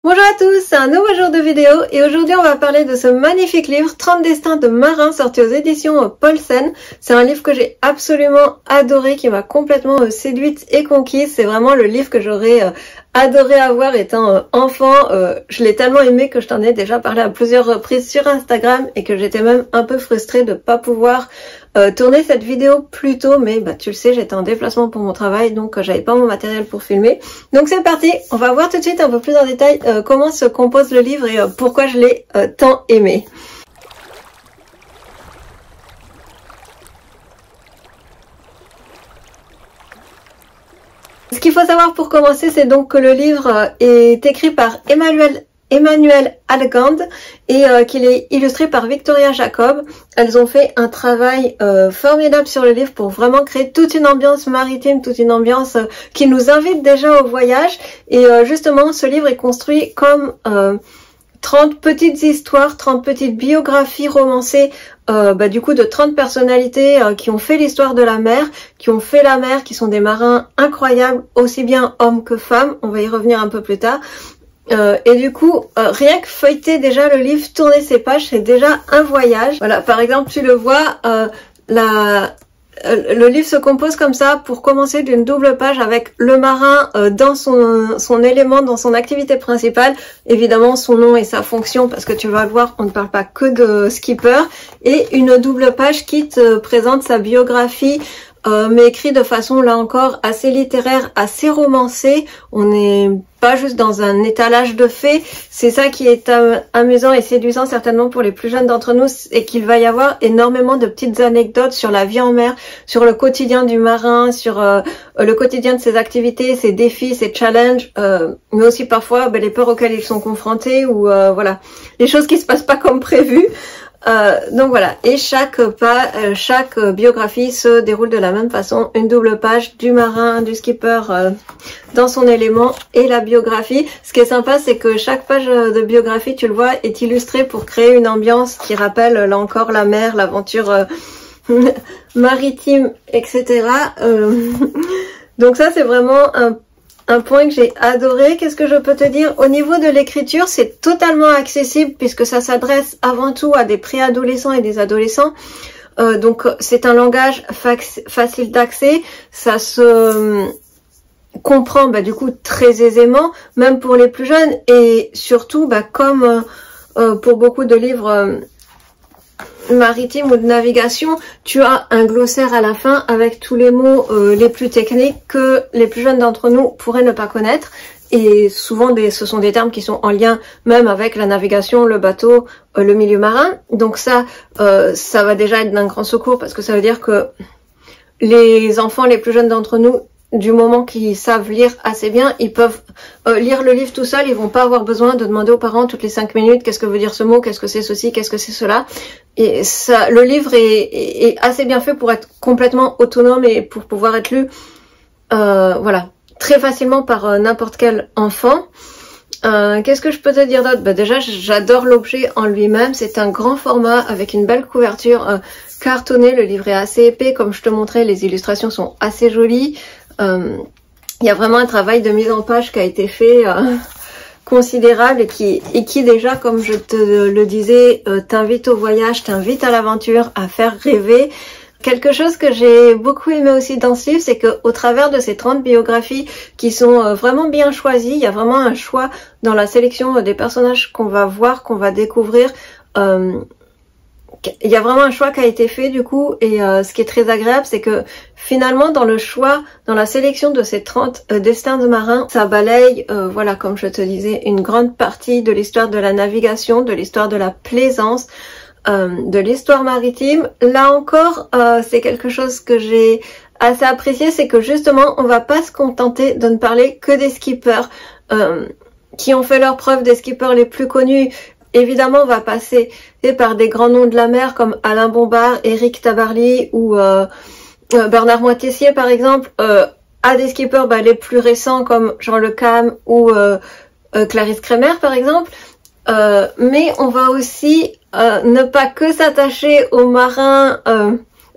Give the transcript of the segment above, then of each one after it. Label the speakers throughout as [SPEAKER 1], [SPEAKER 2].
[SPEAKER 1] Bonjour à tous, c'est un nouveau jour de vidéo et aujourd'hui on va parler de ce magnifique livre 30 destins de marins sorti aux éditions Paulsen. C'est un livre que j'ai absolument adoré, qui m'a complètement séduite et conquise. C'est vraiment le livre que j'aurais adoré avoir étant enfant. Je l'ai tellement aimé que je t'en ai déjà parlé à plusieurs reprises sur Instagram et que j'étais même un peu frustrée de pas pouvoir tourner cette vidéo plus tôt, mais tu le sais, j'étais en déplacement pour mon travail, donc j'avais pas mon matériel pour filmer. Donc c'est parti, on va voir tout de suite un peu plus en détail comment se compose le livre et pourquoi je l'ai tant aimé. Ce qu'il faut savoir pour commencer, c'est donc que le livre est écrit par Emmanuelle Algand et qu'il est illustré par Victoria Jacob. Elles ont fait un travail formidable sur le livre pour vraiment créer toute une ambiance maritime, toute une ambiance qui nous invite déjà au voyage. Et justement, ce livre est construit comme 30 petites histoires, 30 petites biographies romancées du coup de 30 personnalités qui ont fait l'histoire de la mer, qui ont fait la mer, qui sont des marins incroyables, aussi bien hommes que femmes. On va y revenir un peu plus tard. Et du coup, rien que feuilleter déjà le livre, tourner ses pages, c'est déjà un voyage. Voilà, par exemple, tu le vois, le livre se compose comme ça pour commencer d'une double page avec le marin dans son élément, dans son activité principale. Évidemment, son nom et sa fonction, parce que tu vas le voir, on ne parle pas que de skipper. Et une double page qui te présente sa biographie, mais écrit de façon, là encore, assez littéraire, assez romancée. On n'est pas juste dans un étalage de faits. C'est ça qui est amusant et séduisant certainement pour les plus jeunes d'entre nous, et qu'il va y avoir énormément de petites anecdotes sur la vie en mer, sur le quotidien du marin, sur le quotidien de ses activités, ses défis, ses challenges, mais aussi parfois les peurs auxquelles ils sont confrontés, ou voilà, les choses qui se passent pas comme prévu. Donc voilà, et chaque biographie se déroule de la même façon, une double page du marin, du skipper dans son élément et la biographie. Ce qui est sympa, c'est que chaque page de biographie, tu le vois, est illustrée pour créer une ambiance qui rappelle là encore la mer, l'aventure maritime, etc. Donc ça, c'est vraiment un point que j'ai adoré. Qu'est-ce que je peux te dire? Au niveau de l'écriture, c'est totalement accessible puisque ça s'adresse avant tout à des préadolescents et des adolescents. Donc c'est un langage facile d'accès. Ça se comprend du coup très aisément, même pour les plus jeunes. Et surtout, comme pour beaucoup de livres maritime ou de navigation, tu as un glossaire à la fin avec tous les mots les plus techniques que les plus jeunes d'entre nous pourraient ne pas connaître. Et souvent, ce sont des termes qui sont en lien même avec la navigation, le bateau, le milieu marin. Donc ça va déjà être d'un grand secours, parce que ça veut dire que les enfants les plus jeunes d'entre nous, du moment qu'ils savent lire assez bien, ils peuvent lire le livre tout seuls. Ils vont pas avoir besoin de demander aux parents toutes les 5 minutes qu'est-ce que veut dire ce mot, qu'est-ce que c'est ceci, qu'est-ce que c'est cela. Et ça, le livre est assez bien fait pour être complètement autonome et pour pouvoir être lu voilà, très facilement par n'importe quel enfant. Qu'est-ce que je peux te dire d'autre? Déjà, j'adore l'objet en lui-même. C'est un grand format avec une belle couverture cartonnée. Le livre est assez épais, comme je te montrais. Les illustrations sont assez jolies. Il y a vraiment un travail de mise en page qui a été fait considérable et qui déjà, comme je te le disais, t'invite au voyage, t'invite à l'aventure, à faire rêver. Quelque chose que j'ai beaucoup aimé aussi dans ce livre, c'est que au travers de ces 30 biographies qui sont vraiment bien choisies, il y a vraiment un choix dans la sélection des personnages qu'on va voir, qu'on va découvrir. Il y a vraiment un choix qui a été fait du coup, et ce qui est très agréable, c'est que finalement dans le choix, dans la sélection de ces 30 destins de marins, ça balaye, voilà, comme je te disais, une grande partie de l'histoire de la navigation, de l'histoire de la plaisance, de l'histoire maritime. Là encore, c'est quelque chose que j'ai assez apprécié, c'est que justement on va pas se contenter de ne parler que des skippers qui ont fait leurs preuves, des skippers les plus connus. Évidemment, on va passer par des grands noms de la mer comme Alain Bombard, Éric Tabarly ou Bernard Moitessier par exemple, à des skippers les plus récents comme Jean Le Cam ou Clarisse Kremer par exemple. Mais on va aussi ne pas que s'attacher aux marins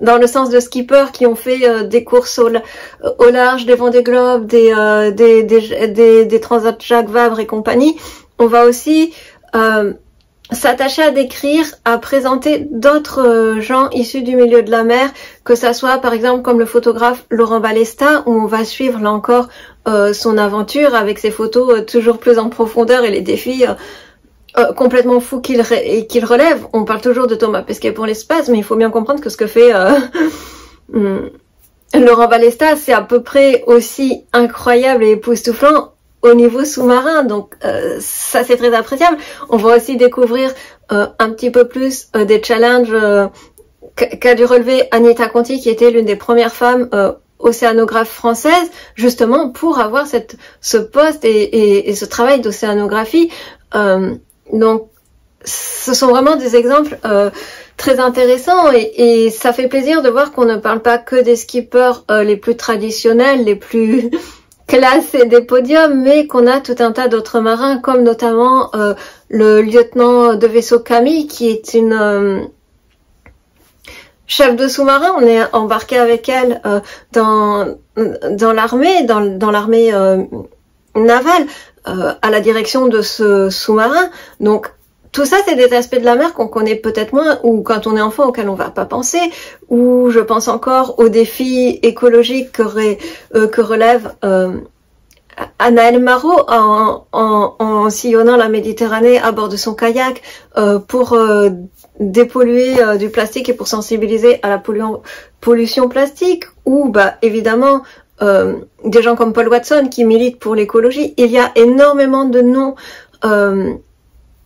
[SPEAKER 1] dans le sens de skippers qui ont fait des courses au large, des Vendée Globe, des Transat Jacques Vabre et compagnie. on va aussi s'attacher à décrire, à présenter d'autres gens issus du milieu de la mer, que ça soit par exemple comme le photographe Laurent Balesta, où on va suivre là encore son aventure avec ses photos toujours plus en profondeur et les défis complètement fous qu'il relève. On parle toujours de Thomas Pesquet pour l'espace, mais il faut bien comprendre que ce que fait Laurent Balesta, c'est à peu près aussi incroyable et époustouflant au niveau sous-marin, donc ça c'est très appréciable. On va aussi découvrir un petit peu plus des challenges qu'a dû relever Anita Conti, qui était l'une des premières femmes océanographes françaises, justement pour avoir ce poste et ce travail d'océanographie. Donc ce sont vraiment des exemples très intéressants et ça fait plaisir de voir qu'on ne parle pas que des skippers les plus traditionnels, les plus classés des podiums, mais qu'on a tout un tas d'autres marins, comme notamment le lieutenant de vaisseau Camille, qui est une chef de sous-marin. On est embarqué avec elle dans l'armée, dans l'armée navale, à la direction de ce sous-marin. Donc tout ça, c'est des aspects de la mer qu'on connaît peut-être moins, ou quand on est enfant, auxquels on va pas penser, ou je pense encore aux défis écologiques que relève Anaëlle Marot en sillonnant la Méditerranée à bord de son kayak pour dépolluer du plastique et pour sensibiliser à la pollution plastique, ou bah évidemment des gens comme Paul Watson qui militent pour l'écologie. Il y a énormément de noms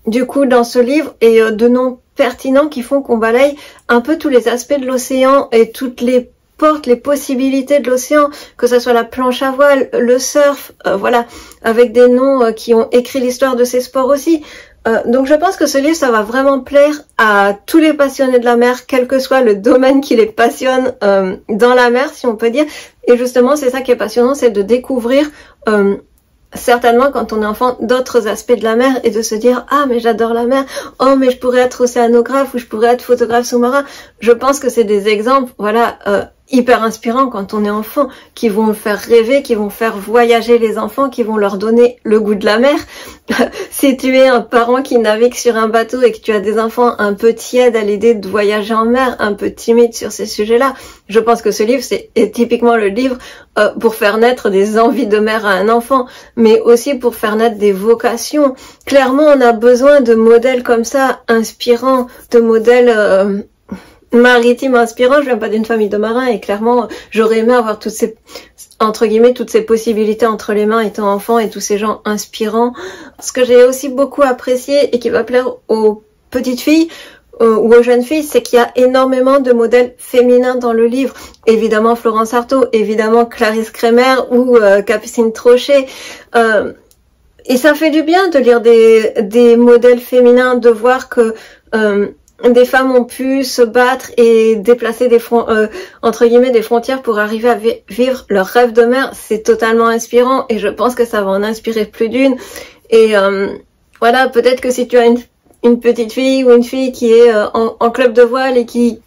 [SPEAKER 1] du coup dans ce livre et de noms pertinents qui font qu'on balaye un peu tous les aspects de l'océan et toutes les portes, les possibilités de l'océan, que ce soit la planche à voile, le surf, voilà, avec des noms qui ont écrit l'histoire de ces sports aussi. Donc je pense que ce livre, ça va vraiment plaire à tous les passionnés de la mer, quel que soit le domaine qui les passionne dans la mer, si on peut dire. Et justement, c'est ça qui est passionnant, c'est de découvrir certainement quand on est enfant d'autres aspects de la mer et de se dire ah mais j'adore la mer, oh mais je pourrais être océanographe ou je pourrais être photographe sous-marin. Je pense que c'est des exemples voilà hyper inspirants quand on est enfant, qui vont faire rêver, qui vont faire voyager les enfants, qui vont leur donner le goût de la mer. Si tu es un parent qui navigue sur un bateau et que tu as des enfants un peu tièdes à l'idée de voyager en mer, un peu timides sur ces sujets-là, je pense que ce livre c'est typiquement le livre pour faire naître des envies de mer à un enfant, mais aussi pour faire naître des vocations. Clairement, on a besoin de modèles comme ça, inspirants, de modèles maritime inspirant. Je viens pas d'une famille de marins et clairement j'aurais aimé avoir toutes ces entre guillemets toutes ces possibilités entre les mains étant enfant et tous ces gens inspirants. Ce que j'ai aussi beaucoup apprécié et qui va plaire aux petites filles ou aux jeunes filles, c'est qu'il y a énormément de modèles féminins dans le livre. Évidemment Florence Artaud, évidemment Clarisse Kremer ou Capucine Trochet. Et ça fait du bien de lire des modèles féminins, de voir que des femmes ont pu se battre et déplacer entre guillemets des frontières pour arriver à vivre leur rêve de mère. C'est totalement inspirant et je pense que ça va en inspirer plus d'une. Et voilà, peut-être que si tu as une petite fille ou une fille qui est en club de voile et qui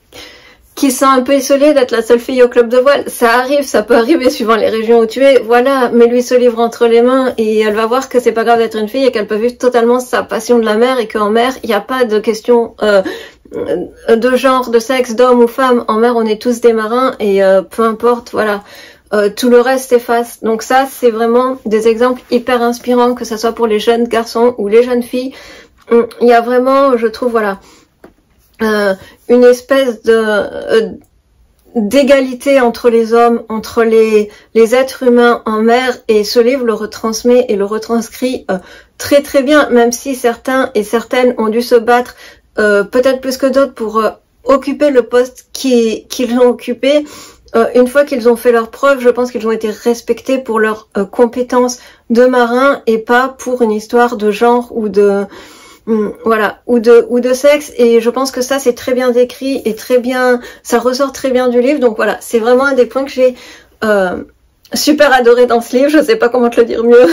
[SPEAKER 1] se sent un peu isolée d'être la seule fille au club de voile, ça arrive, ça peut arriver suivant les régions où tu es, voilà, mets-lui ce livre entre les mains et elle va voir que c'est pas grave d'être une fille et qu'elle peut vivre totalement sa passion de la mer et qu'en mer, il n'y a pas de question de genre, de sexe, d'homme ou femme. En mer, on est tous des marins et peu importe, voilà, tout le reste s'efface. Donc ça, c'est vraiment des exemples hyper inspirants, que ce soit pour les jeunes garçons ou les jeunes filles. Il y a vraiment, je trouve, voilà, une espèce d'égalité entre les hommes, entre les êtres humains en mer, et ce livre le retransmet et le retranscrit très très bien, même si certains et certaines ont dû se battre peut-être plus que d'autres pour occuper le poste qu'ils ont occupé. Une fois qu'ils ont fait leurs preuves, je pense qu'ils ont été respectés pour leurs compétences de marins et pas pour une histoire de genre ou de voilà, ou de sexe. Et je pense que ça c'est très bien décrit et très bien, ça ressort très bien du livre. Donc voilà, c'est vraiment un des points que j'ai super adoré dans ce livre. Je sais pas comment te le dire mieux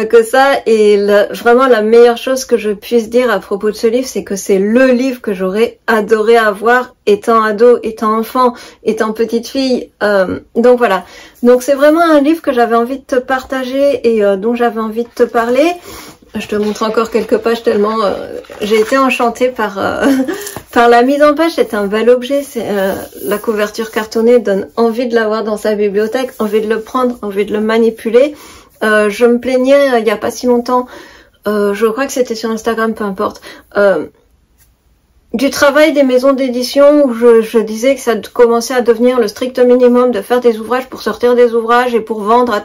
[SPEAKER 1] que ça. Et vraiment la meilleure chose que je puisse dire à propos de ce livre, c'est que c'est le livre que j'aurais adoré avoir étant ado, étant enfant, étant petite fille. Donc voilà, donc c'est vraiment un livre que j'avais envie de te partager et dont j'avais envie de te parler. Je te montre encore quelques pages tellement j'ai été enchantée par par la mise en page. C'est un bel objet. C'est la couverture cartonnée donne envie de l'avoir dans sa bibliothèque, envie de le prendre, envie de le manipuler. Je me plaignais il y a pas si longtemps, je crois que c'était sur Instagram, peu importe, du travail des maisons d'édition où je disais que ça commençait à devenir le strict minimum de faire des ouvrages pour sortir des ouvrages et pour vendre à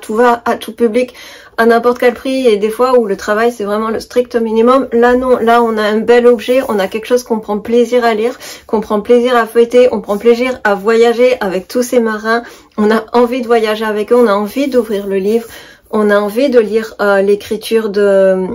[SPEAKER 1] tout public à n'importe quel prix, et des fois où le travail c'est vraiment le strict minimum. Là non, là on a un bel objet, on a quelque chose qu'on prend plaisir à lire, qu'on prend plaisir à feuilleter, on prend plaisir à voyager avec tous ces marins, on a envie de voyager avec eux, on a envie d'ouvrir le livre, on a envie de lire l'écriture de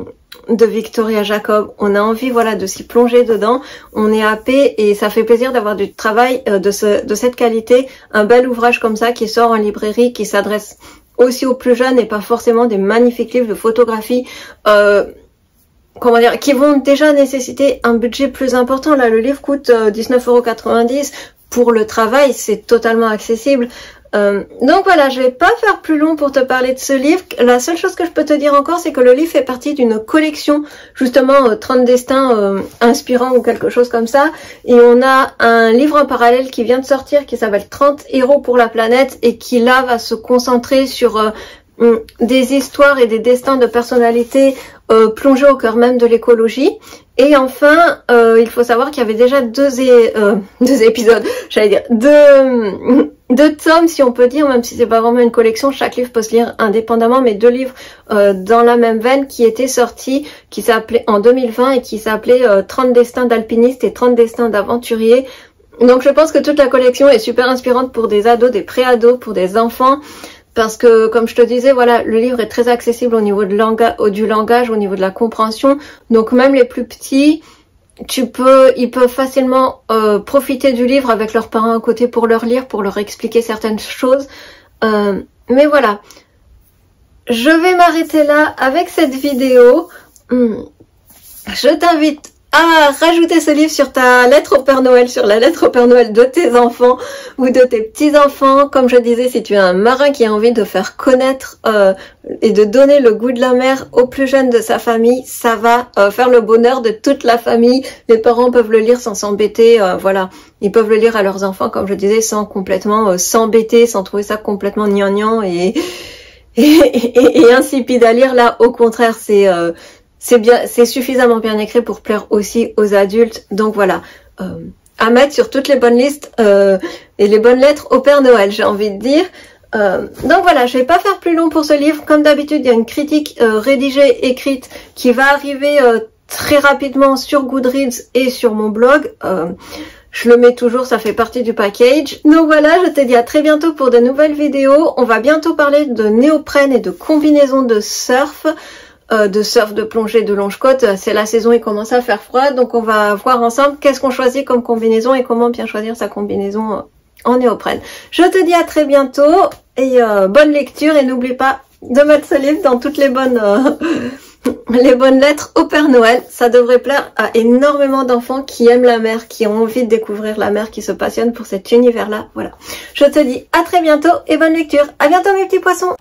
[SPEAKER 1] Victoria Jacob, on a envie voilà de s'y plonger dedans, on est happé et ça fait plaisir d'avoir du travail de cette qualité, un bel ouvrage comme ça qui sort en librairie, qui s'adresse aussi aux plus jeunes et pas forcément des magnifiques livres de photographie comment dire, qui vont déjà nécessiter un budget plus important. Là le livre coûte 19,90 €, pour le travail c'est totalement accessible. Donc voilà, je vais pas faire plus long pour te parler de ce livre. La seule chose que je peux te dire encore, c'est que le livre fait partie d'une collection, justement 30 destins inspirants ou quelque chose comme ça. Et on a un livre en parallèle qui vient de sortir qui s'appelle 30 héros pour la planète et qui là va se concentrer sur des histoires et des destins de personnalités plongés au cœur même de l'écologie. Et enfin, il faut savoir qu'il y avait déjà deux épisodes, j'allais dire, deux tomes si on peut dire, même si c'est pas vraiment une collection, chaque livre peut se lire indépendamment, mais deux livres dans la même veine qui étaient sortis, qui s'appelaient en 2020 et qui s'appelaient 30 destins d'alpinistes et 30 destins d'aventuriers. Donc je pense que toute la collection est super inspirante pour des ados, des pré-ados, pour des enfants. Parce que, comme je te disais, voilà, le livre est très accessible au niveau du langage, au niveau de la compréhension. Donc même les plus petits, ils peuvent facilement profiter du livre avec leurs parents à côté pour leur lire, pour leur expliquer certaines choses. Mais voilà, je vais m'arrêter là avec cette vidéo. Je t'invite à rajouter ce livre sur ta lettre au Père Noël, sur la lettre au Père Noël de tes enfants ou de tes petits-enfants. Comme je disais, si tu es un marin qui a envie de faire connaître et de donner le goût de la mer aux plus jeunes de sa famille, ça va faire le bonheur de toute la famille. Les parents peuvent le lire sans s'embêter, voilà. Ils peuvent le lire à leurs enfants, comme je disais, sans complètement s'embêter, sans trouver ça complètement gnangnan et insipide à lire. Là, au contraire, c'est suffisamment bien écrit pour plaire aussi aux adultes. Donc voilà, à mettre sur toutes les bonnes listes et les bonnes lettres au Père Noël, j'ai envie de dire. Donc voilà, je vais pas faire plus long pour ce livre. Comme d'habitude, il y a une critique rédigée, écrite, qui va arriver très rapidement sur Goodreads et sur mon blog. Je le mets toujours, ça fait partie du package. Donc voilà, je te dis à très bientôt pour de nouvelles vidéos. On va bientôt parler de néoprène et de combinaisons de surf, de plongée, de longe-côte. C'est la saison, il commence à faire froid, donc on va voir ensemble qu'est-ce qu'on choisit comme combinaison et comment bien choisir sa combinaison en néoprène. Je te dis à très bientôt et bonne lecture, et n'oublie pas de mettre ce livre dans toutes les bonnes lettres au Père Noël. Ça devrait plaire à énormément d'enfants qui aiment la mer, qui ont envie de découvrir la mer, qui se passionnent pour cet univers-là. Voilà. Je te dis à très bientôt et bonne lecture. À bientôt mes petits poissons.